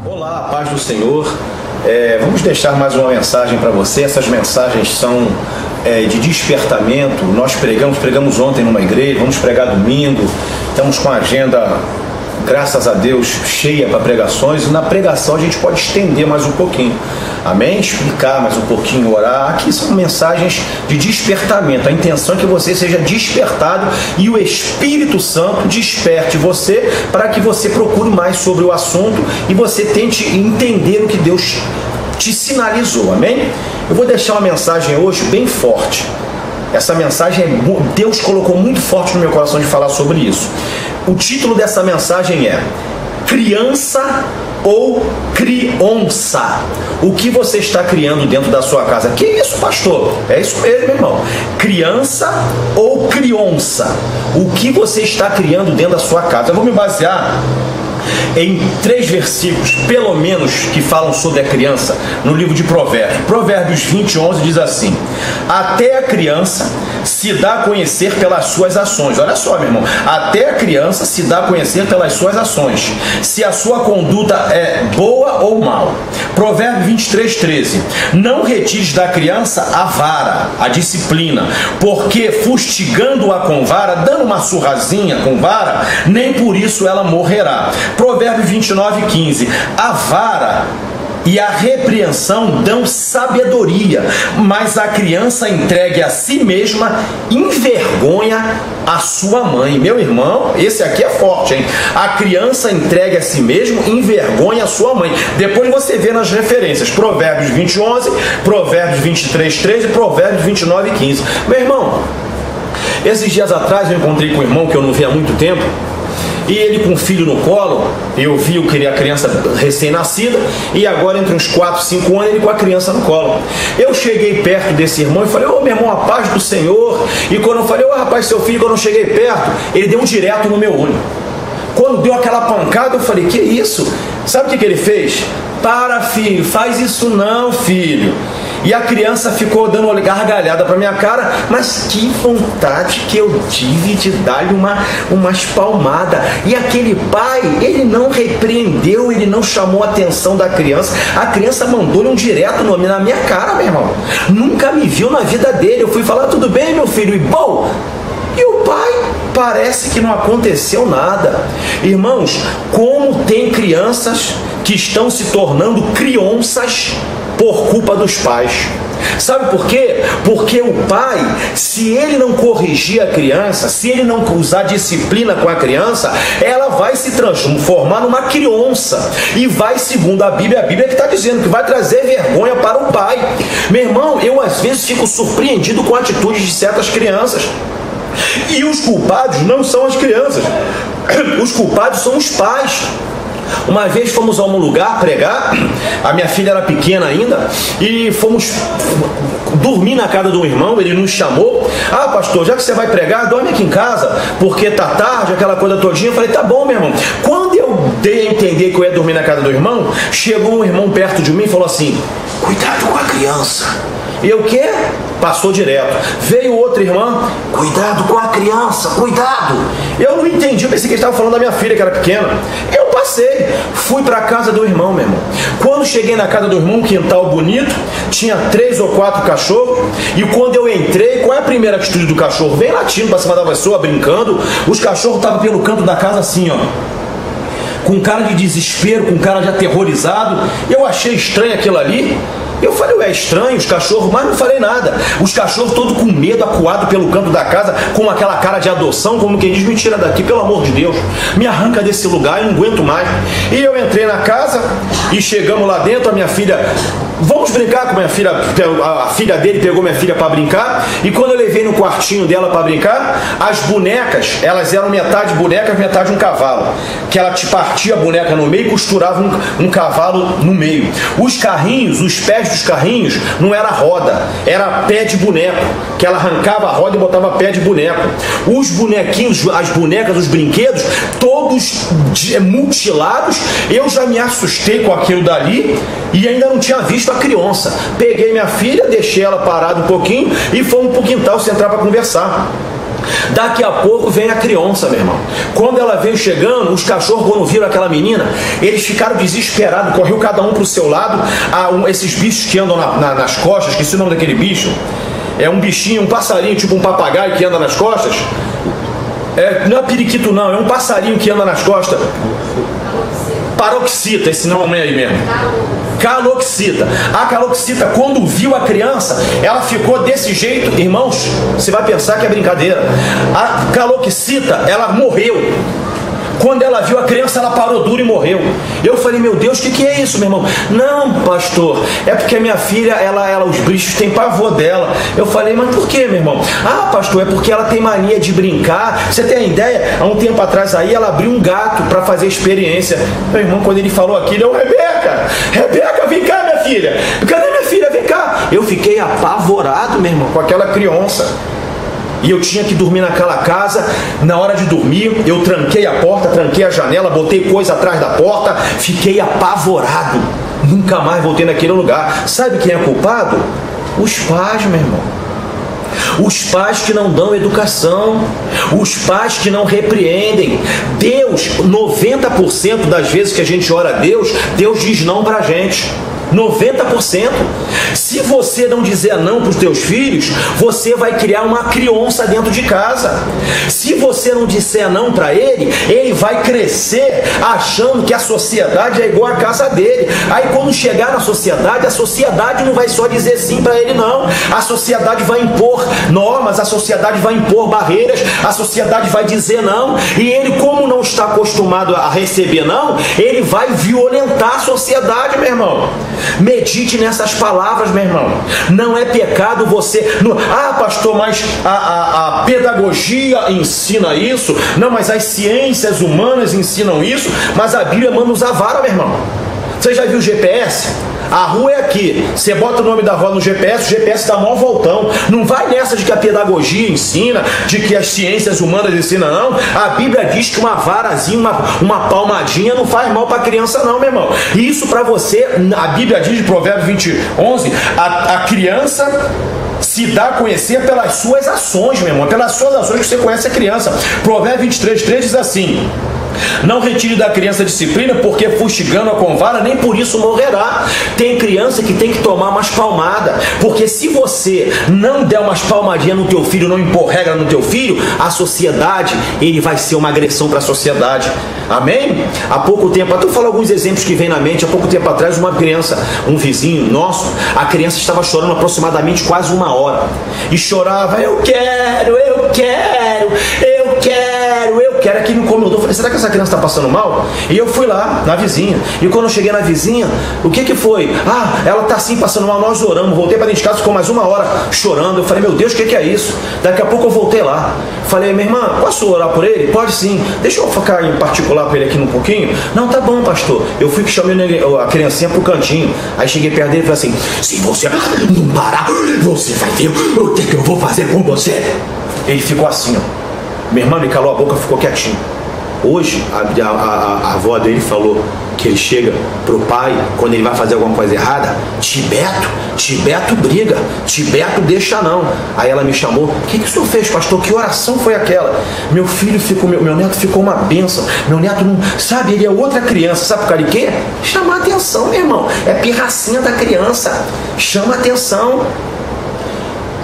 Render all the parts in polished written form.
Olá, paz do Senhor. Vamos deixar mais uma mensagem para você. Essas mensagens são de despertamento. Nós pregamos ontem numa igreja, vamos pregar domingo. Estamos com a agenda, graças a Deus, cheia para pregações. E na pregação a gente pode estender mais um pouquinho. Amém? Explicar mais um pouquinho, orar. Aqui são mensagens de despertamento. A intenção é que você seja despertado e o Espírito Santo desperte você para que você procure mais sobre o assunto e você tente entender o que Deus te sinalizou. Amém? Eu vou deixar uma mensagem hoje bem forte. Essa mensagem, Deus colocou muito forte no meu coração de falar sobre isso. O título dessa mensagem é Criança ou Criança? O que você está criando dentro da sua casa? Que isso, pastor? É isso mesmo, meu irmão. Criança ou criança? O que você está criando dentro da sua casa? Eu vou me basear em 3 versículos, pelo menos, que falam sobre a criança, no livro de Provérbios. Provérbios 20:11 diz assim: até a criança se dá a conhecer pelas suas ações. Olha só, meu irmão, até a criança se dá a conhecer pelas suas ações, se a sua conduta é boa ou mal. Provérbios 23:13: não retires da criança a vara, a disciplina, porque fustigando-a com vara, dando uma surrazinha com vara, nem por isso ela morrerá. Provérbios 29:15: a vara e a repreensão dão sabedoria, mas a criança entregue a si mesma envergonha a sua mãe. Meu irmão, esse aqui é forte, hein? A criança entregue a si mesmo envergonha a sua mãe. Depois você vê nas referências, Provérbios 20:11, Provérbios 23:13 e Provérbios 29:15. Meu irmão, esses dias atrás eu encontrei com um irmão que eu não via há muito tempo, e ele com um filho no colo. Eu vi o que a criança recém-nascida, e agora entre uns 4, 5 anos ele com a criança no colo. Eu cheguei perto desse irmão e falei: ô meu irmão, a paz do Senhor. E quando eu falei: ô rapaz, seu filho, quando eu cheguei perto, ele deu um direto no meu olho. Quando deu aquela pancada, eu falei: que isso? Sabe o que ele fez? Para, filho, faz isso não, filho. E a criança ficou dando uma gargalhada para minha cara, mas que vontade que eu tive de dar-lhe umas palmadas. E aquele pai, ele não repreendeu, ele não chamou a atenção da criança. A criança mandou-lhe um direto na minha cara, meu irmão. Nunca me viu na vida dele. Eu fui falar: tudo bem, meu filho? E bom, e o pai? Parece que não aconteceu nada. Irmãos, como tem crianças que estão se tornando crianças por culpa dos pais. Sabe por quê? Porque o pai, se ele não corrigir a criança, se ele não usar disciplina com a criança, ela vai se transformar numa criança. E vai, segundo a Bíblia que está dizendo que vai trazer vergonha para o pai. Meu irmão, eu às vezes fico surpreendido com atitudes de certas crianças. E os culpados não são as crianças, os culpados são os pais. Uma vez fomos a um lugar pregar, a minha filha era pequena ainda, e fomos dormir na casa de um irmão. Ele nos chamou: ah, pastor, já que você vai pregar, dorme aqui em casa, porque tá tarde, aquela coisa todinha. Eu falei: tá bom, meu irmão. Quando eu dei a entender que eu ia dormir na casa do irmão, chegou um irmão perto de mim e falou assim: cuidado com a criança. E o quê? Passou direto. Veio outra irmã: cuidado com a criança, cuidado. Eu não entendi, eu pensei que ele estava falando da minha filha, que era pequena. Eu passei, fui para a casa do irmão, meu irmão. Quando cheguei na casa do irmão, um quintal bonito, tinha 3 ou 4 cachorros. E quando eu entrei, qual é a primeira atitude do cachorro? Vem latindo para cima da pessoa, brincando. Os cachorros estavam pelo canto da casa assim, ó, com cara de desespero, com cara de aterrorizado. Eu achei estranho aquilo ali. Eu falei: é estranho os cachorros, mas não falei nada. Os cachorros todos com medo, acuado pelo canto da casa, com aquela cara de adoção, como quem diz: me tira daqui, pelo amor de Deus, me arranca desse lugar, eu não aguento mais. E eu entrei na casa e chegamos lá dentro. A minha filha: vamos brincar com minha filha. A filha dele pegou minha filha para brincar. E quando eu levei no quartinho dela para brincar, as bonecas, elas eram metade boneca, metade um cavalo, que ela te partia a boneca no meio e costurava um cavalo no meio. Os carrinhos, os pés dos carrinhos não era roda, era pé de boneco, que ela arrancava a roda e botava pé de boneco. Os bonequinhos, as bonecas, os brinquedos, todos mutilados. Eu já me assustei com aquilo dali e ainda não tinha visto a criança. criança. Peguei minha filha, deixei ela parada um pouquinho e fomos pro quintal sentar para conversar. Daqui a pouco vem a criança, meu irmão. Quando ela veio chegando, os cachorros, quando viram aquela menina, eles ficaram desesperados, correu cada um pro seu lado. Esses bichos que andam nas costas, esqueci o nome daquele bicho. É um bichinho, um passarinho, tipo um papagaio que anda nas costas. Não é periquito não, é um passarinho que anda nas costas. Paroxita, esse nome aí mesmo. Caloxita. A caloxita, quando viu a criança, ela ficou desse jeito. Irmãos, você vai pensar que é brincadeira. A caloxita, ela morreu. Quando ela viu a criança, ela parou duro e morreu. Eu falei, meu Deus, o que é isso, meu irmão? Não, pastor, é porque a minha filha, os bichos têm pavor dela. Eu falei, mas por que, meu irmão? Ah, pastor, é porque ela tem mania de brincar. Você tem a ideia? Há um tempo atrás aí, ela abriu um gato para fazer experiência. Meu irmão, quando ele falou aquilo, eu, Rebeca, vem cá, minha filha. Cadê minha filha? Vem cá. Eu fiquei apavorado, meu irmão, com aquela criança. E eu tinha que dormir naquela casa. Na hora de dormir, eu tranquei a porta, tranquei a janela, botei coisa atrás da porta, fiquei apavorado. Nunca mais voltei naquele lugar. Sabe quem é culpado? Os pais, meu irmão. Os pais que não dão educação, os pais que não repreendem. Deus, 90% das vezes que a gente ora a Deus, Deus diz não pra gente. 90%. Se você não dizer não para os teus filhos, você vai criar uma criança dentro de casa. Se você não disser não para ele, ele vai crescer achando que a sociedade é igual à casa dele. Aí quando chegar na sociedade, a sociedade não vai só dizer sim para ele não. A sociedade vai impor normas, a sociedade vai impor barreiras, a sociedade vai dizer não. E ele, como não está acostumado a receber não, ele vai violentar a sociedade, meu irmão. Medite nessas palavras, meu irmão. Não é pecado você... pastor, mas a pedagogia ensina isso. Não, mas as ciências humanas ensinam isso. Mas a Bíblia manda usar vara, meu irmão. Você já viu o GPS? A rua é aqui. Você bota o nome da rua no GPS, o GPS dá mó voltão. Não vai nessa de que a pedagogia ensina, de que as ciências humanas ensinam, não. A Bíblia diz que uma varazinha, uma palmadinha não faz mal para a criança, não, meu irmão. E isso para você, a Bíblia diz em Provérbios 20:11, a criança se dá a conhecer pelas suas ações, meu irmão. Pelas suas ações que você conhece a criança. Provérbios 23:3 diz assim: não retire da criança a disciplina, porque fustigando-a com vara, nem por isso morrerá. Tem criança que tem que tomar umas palmadas, porque se você não der umas palmadinhas no teu filho, não impor regra no teu filho, a sociedade, ele vai ser uma agressão para a sociedade. Amém? Há pouco tempo, eu falo alguns exemplos que vêm na mente. Há pouco tempo atrás, uma criança, um vizinho nosso, a criança estava chorando aproximadamente quase 1 hora. E chorava, eu quero. Aqui me incomodou. Eu falei, será que essa criança está passando mal? E eu fui lá, na vizinha. E quando eu cheguei na vizinha, o que foi? Ela está assim, passando mal. Nós oramos. Voltei para dentro de casa, ficou mais 1 hora chorando. Eu falei, meu Deus, o que é isso? Daqui a pouco eu voltei lá. Falei, minha irmã, posso orar por ele? Pode sim. Deixa eu ficar em particular para ele aqui um pouquinho. Não, tá bom, pastor. Eu fui chamando a criancinha pro cantinho. Aí cheguei perto dele e falei assim, se você não parar, você vai ver o que eu vou fazer com você. Ele ficou assim, ó. Minha irmã me calou a boca, ficou quietinho. Hoje, a avó dele falou que ele chega pro pai, quando ele vai fazer alguma coisa errada, Tibeto briga, Tibeto deixa não. Aí ela me chamou, o que o senhor fez, pastor? Que oração foi aquela? Meu neto ficou uma bênção. Meu neto não, sabe, ele é outra criança. Sabe por causa de quê? Chama atenção, meu irmão. É pirracinha da criança. Chama atenção.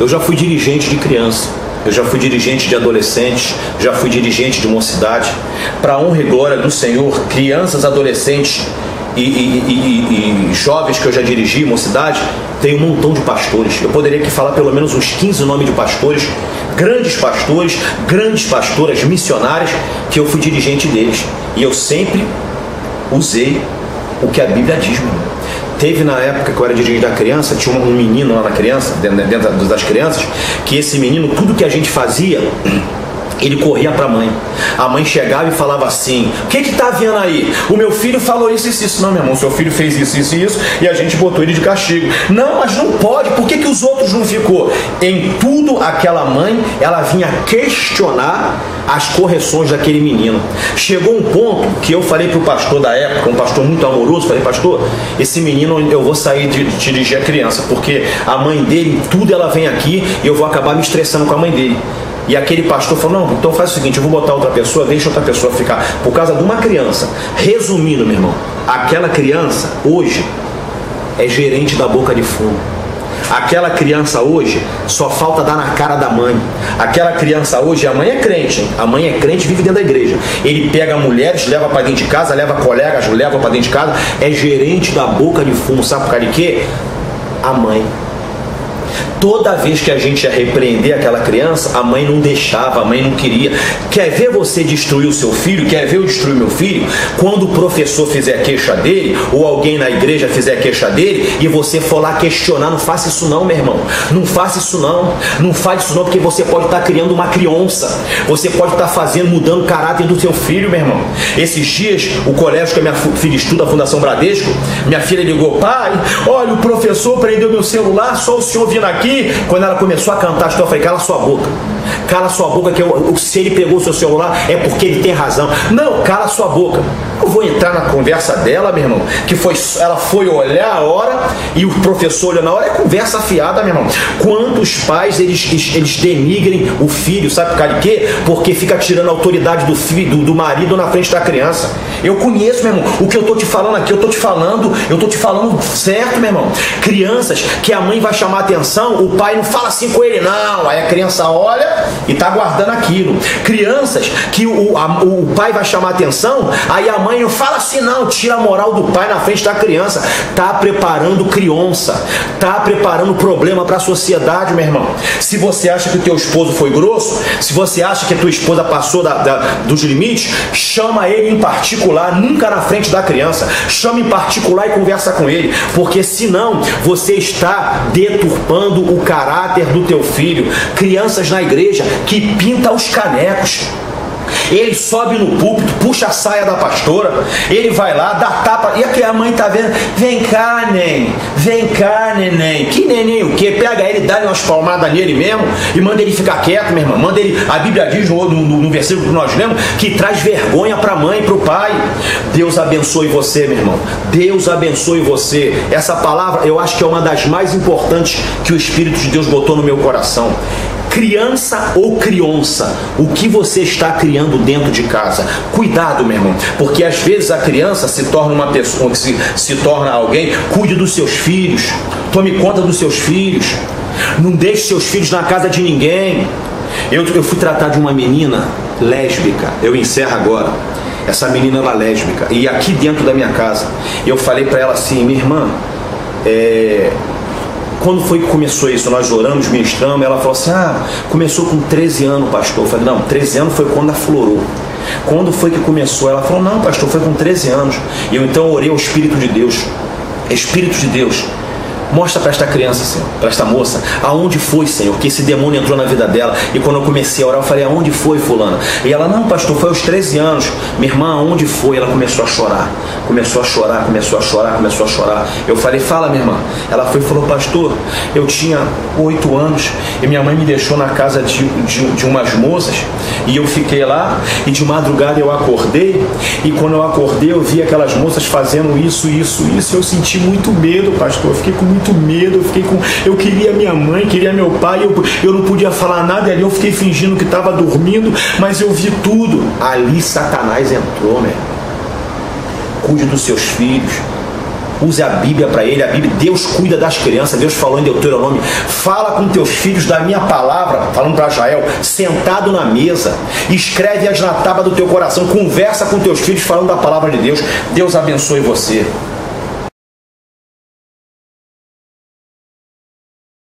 Eu já fui dirigente de criança. Eu já fui dirigente de adolescentes, já fui dirigente de mocidade. Para a honra e glória do Senhor, crianças, adolescentes e jovens que eu já dirigi, mocidade, tem um montão de pastores. Eu poderia aqui falar pelo menos uns 15 nomes de pastores, grandes pastoras, missionárias, que eu fui dirigente deles. E eu sempre usei o que a Bíblia diz, meu irmão. Teve na época que eu era dirigente da criança, tinha um menino lá na criança, dentro das crianças, que esse menino, tudo que a gente fazia, Ele corria para a mãe. A mãe chegava e falava assim: o que está vendo aí? O meu filho falou isso, isso, isso. Não, meu irmão, seu filho fez isso, isso e isso, e a gente botou ele de castigo. Não, mas não pode. Por que os outros não ficou? Em tudo, aquela mãe, ela vinha questionar as correções daquele menino. Chegou um ponto que eu falei para o pastor da época, um pastor muito amoroso, falei: pastor, esse menino eu vou sair de dirigir a criança, porque a mãe dele, tudo ela vem aqui e eu vou acabar me estressando com a mãe dele. E aquele pastor falou: não, então faz o seguinte, eu vou botar outra pessoa, deixa outra pessoa ficar, por causa de uma criança. Resumindo, meu irmão, aquela criança hoje é gerente da Boca de Fumo. Aquela criança hoje só falta dar na cara da mãe. Aquela criança hoje, a mãe é crente, hein? A mãe é crente, vive dentro da igreja. Ele pega mulheres, leva para dentro de casa, leva colegas, leva para dentro de casa, é gerente da Boca de Fumo. Sabe por causa de quê? A mãe. Toda vez que a gente ia repreender aquela criança, a mãe não deixava, a mãe não queria. Quer ver você destruir o seu filho? Quer ver eu destruir meu filho? Quando o professor fizer queixa dele, ou alguém na igreja fizer queixa dele, e você for lá questionar, não faça isso não, meu irmão. Não faça isso não. Não faz isso não, porque você pode estar criando uma criança. Você pode estar mudando o caráter do seu filho, meu irmão. Esses dias, o colégio que a minha filha estuda, a Fundação Bradesco, minha filha ligou: pai, olha, o professor prendeu meu celular, só o senhor vindo aqui. Quando ela começou a cantar, eu falei: cala sua boca. Cala sua boca, que se ele pegou o seu celular é porque ele tem razão. Não, cala sua boca. Eu vou entrar na conversa dela, meu irmão, que ela foi olhar a hora e o professor olhou na hora. É conversa afiada, meu irmão. Quantos pais eles denigrem o filho, sabe por causa de quê? Porque fica tirando a autoridade do filho, do marido na frente da criança. Eu conheço, meu irmão, o que eu tô te falando aqui, eu tô te falando certo, meu irmão. Crianças que a mãe vai chamar atenção, o pai não fala assim com ele, não. Aí a criança olha e tá guardando aquilo. Crianças que o pai vai chamar atenção, aí a mãe não fala assim, não, tira a moral do pai na frente da criança. Tá preparando criança, tá preparando problema para a sociedade, meu irmão. Se você acha que o teu esposo foi grosso, se você acha que a tua esposa passou dos limites, chama ele em particular, nunca na frente da criança. Chama em particular e conversa com ele, porque senão você está deturpando o caráter do teu filho. Crianças na igreja que pintam os canecos. Ele sobe no púlpito, puxa a saia da pastora, ele vai lá, dá tapa, e aqui a mãe tá vendo: vem cá, neném, vem cá, neném. Que neném o quê? Pega ele, dá umas palmadas nele mesmo e manda ele ficar quieto, meu irmão. Manda ele, a Bíblia diz no versículo que nós lemos, que traz vergonha para a mãe e para o pai. Deus abençoe você, meu irmão. Deus abençoe você. Essa palavra eu acho que é uma das mais importantes que o Espírito de Deus botou no meu coração. Criança ou criança, o que você está criando dentro de casa? Cuidado, meu irmão, porque às vezes a criança se torna uma pessoa, se torna alguém. Cuide dos seus filhos, tome conta dos seus filhos, não deixe seus filhos na casa de ninguém. Eu fui tratar de uma menina lésbica, eu encerro agora. Essa menina era lésbica, e aqui dentro da minha casa, eu falei para ela assim: minha irmã, quando foi que começou isso? Nós oramos, ministramos. Ela falou assim: começou com 13 anos, pastor. Eu falei: não, 13 anos foi quando aflorou. Quando foi que começou? Ela falou: não, pastor, foi com 13 anos. E eu então orei ao Espírito de Deus. Espírito de Deus, mostra para esta criança, Senhor, para esta moça, aonde foi, Senhor, que esse demônio entrou na vida dela. E quando eu comecei a orar, eu falei: aonde foi, fulana? E ela: não, pastor, foi aos 13 anos. Minha irmã, aonde foi? Ela começou a chorar. Começou a chorar, começou a chorar, começou a chorar. Eu falei: fala, minha irmã. Ela foi e falou: pastor, eu tinha 8 anos e minha mãe me deixou na casa de umas moças, e eu fiquei lá, e de madrugada eu acordei, e quando eu acordei eu vi aquelas moças fazendo isso. Eu senti muito medo, pastor. Eu fiquei com muito medo, eu queria minha mãe, queria meu pai, eu não podia falar nada ali, eu fiquei fingindo que estava dormindo, mas eu vi tudo. Ali Satanás entrou, meu. Cuide dos seus filhos, use a Bíblia para ele. A Bíblia, Deus cuida das crianças. Deus falou em Deuteronômio: fala com teus filhos da minha palavra, falando para Israel, sentado na mesa, escreve-as na tábua do teu coração, conversa com teus filhos falando da palavra de Deus. Deus abençoe você.